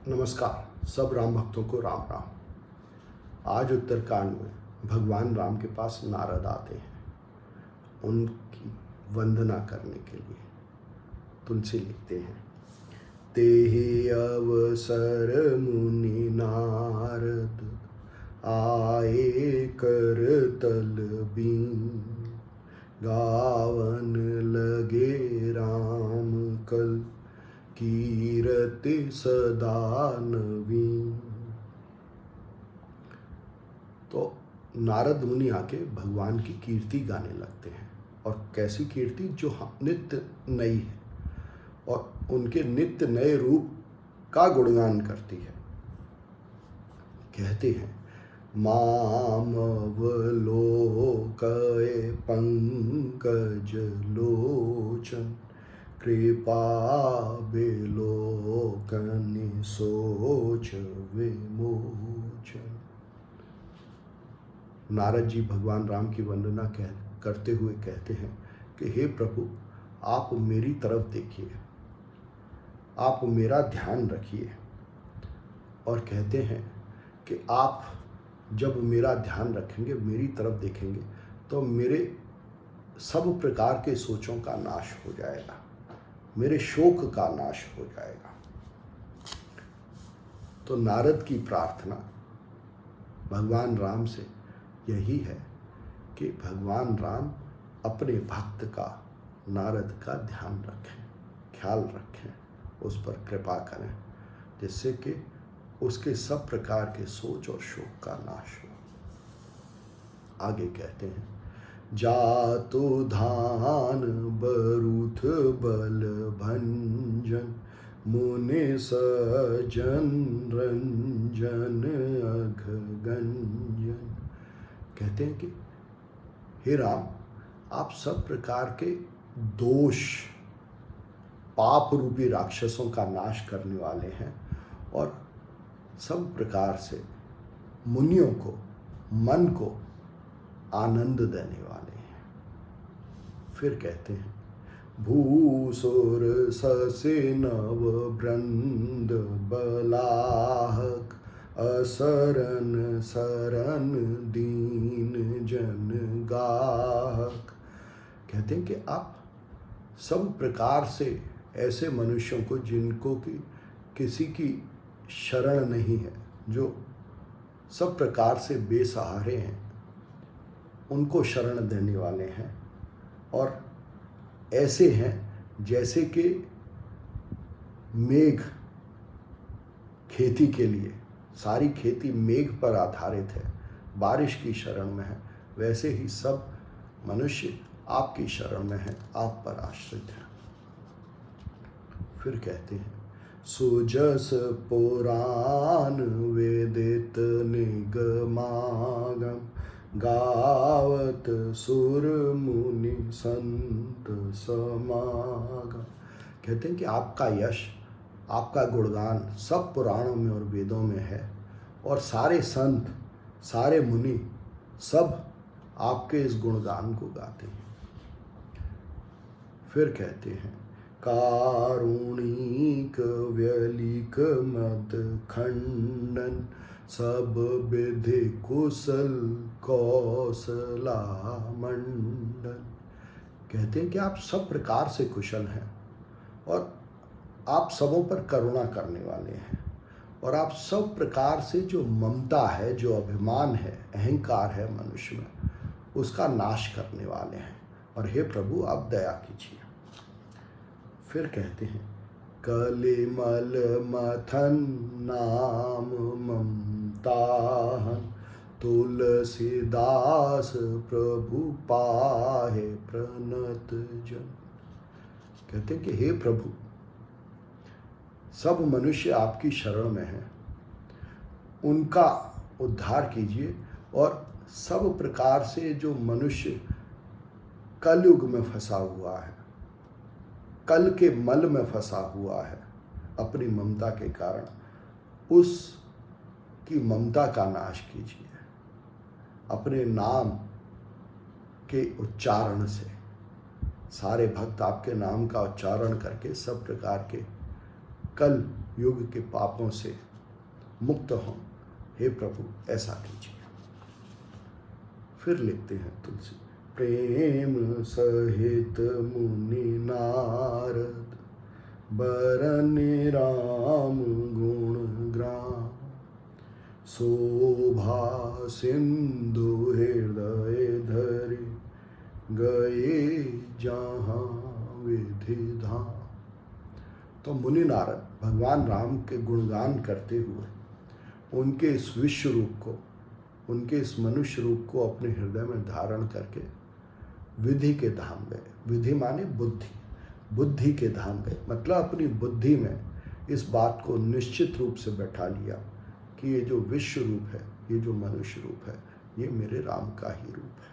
नमस्कार। सब राम भक्तों को राम राम। आज उत्तरकांड में भगवान राम के पास नारद आते हैं उनकी वंदना करने के लिए। तुलसी लिखते हैं, तेहि अवसर मुनि नारद आए कर तल बीन, गावन लगे राम कल कीरति सदा नवीन। तो नारद मुनि आके भगवान की कीर्ति गाने लगते हैं, और कैसी कीर्ति जो नित्य नई है और उनके नित्य नए रूप का गुणगान करती है। कहते हैं, मामवलोकय पंकज लोचन, कृपा बिलोकन सोच विमोचन। नारद जी भगवान राम की वंदना करते हुए कहते हैं कि हे प्रभु, आप मेरी तरफ देखिए, आप मेरा ध्यान रखिए। और कहते हैं कि आप जब मेरा ध्यान रखेंगे, मेरी तरफ देखेंगे, तो मेरे सब प्रकार के सोचों का नाश हो जाएगा, मेरे शोक का नाश हो जाएगा। तो नारद की प्रार्थना भगवान राम से यही है कि भगवान राम अपने भक्त का, नारद का ध्यान रखें, ख्याल रखें, उस पर कृपा करें, जिससे कि उसके सब प्रकार के सोच और शोक का नाश हो। आगे कहते हैं, जातु धान बरुथ बल भंजन, मुनि सजन रंजन अघ गंजन। कहते हैं कि हे राम, आप सब प्रकार के दोष, पाप रूपी राक्षसों का नाश करने वाले हैं और सब प्रकार से मुनियों को, मन को आनंद देने वाले हैं। फिर कहते हैं, भूसुर ससे नव वृंद बलाहक, असरन सरन दीन जन गाहक। कहते हैं कि आप सब प्रकार से ऐसे मनुष्यों को, जिनको की किसी की शरण नहीं है, जो सब प्रकार से बेसहारे हैं, उनको शरण देने वाले हैं। और ऐसे हैं जैसे कि मेघ खेती के लिए, सारी खेती मेघ पर आधारित है, बारिश की शरण में है, वैसे ही सब मनुष्य आपकी शरण में है, आप पर आश्रित हैं। फिर कहते हैं, सुजस पुराण वेदित निगमागम, गावत सुर मुनि संत समागम। कहते हैं कि आपका यश, आपका गुणगान सब पुराणों में और वेदों में है, और सारे संत, सारे मुनि सब आपके इस गुणगान को गाते हैं। फिर कहते हैं, कारुणिक व्यलिक मद खंडन, सब विधि कुशल कौशला मंडन। कहते हैं कि आप सब प्रकार से कुशल हैं और आप सबों पर करुणा करने वाले हैं, और आप सब प्रकार से जो ममता है, जो अभिमान है, अहंकार है मनुष्य में, उसका नाश करने वाले हैं। और हे प्रभु, आप दया कीजिए। फिर कहते हैं, कलिमल मथन नाम ममताहन, तुलसीदास प्रभु पाहे प्रणत जन। कहते हैं कि हे प्रभु, सब मनुष्य आपकी शरण में हैं, उनका उद्धार कीजिए। और सब प्रकार से जो मनुष्य कलयुग में फंसा हुआ है, कल के मल में फंसा हुआ है अपनी ममता के कारण, उसकी ममता का नाश कीजिए अपने नाम के उच्चारण से। सारे भक्त आपके नाम का उच्चारण करके सब प्रकार के कल युग के पापों से मुक्त हों। हे प्रभु ऐसा कीजिए। फिर लिखते हैं तुलसी, प्रेम सहित मुनि नारद बरन राम गुण ग्राम, शोभा सिंधु हृदय धरे गए जहाँ विधि धाम। तो मुनि नारद भगवान राम के गुणगान करते हुए उनके इस विश्व रूप को, उनके इस मनुष्य रूप को अपने हृदय में धारण करके विधि के धाम गए। विधि माने बुद्धि, बुद्धि के धाम गए, मतलब अपनी बुद्धि में इस बात को निश्चित रूप से बैठा लिया कि ये जो विश्व रूप है, ये जो मनुष्य रूप है, ये मेरे राम का ही रूप है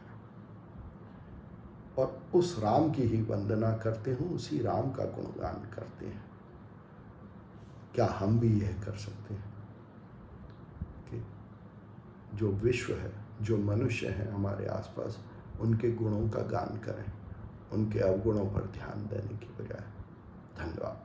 और उस राम की ही वंदना करते हूँ, उसी राम का गुणगान करते हैं। क्या हम भी यह कर सकते हैं कि जो विश्व है, जो मनुष्य हैं हमारे आसपास, उनके गुणों का गान करें, उनके अवगुणों पर ध्यान देने की बजाय। धन्यवाद।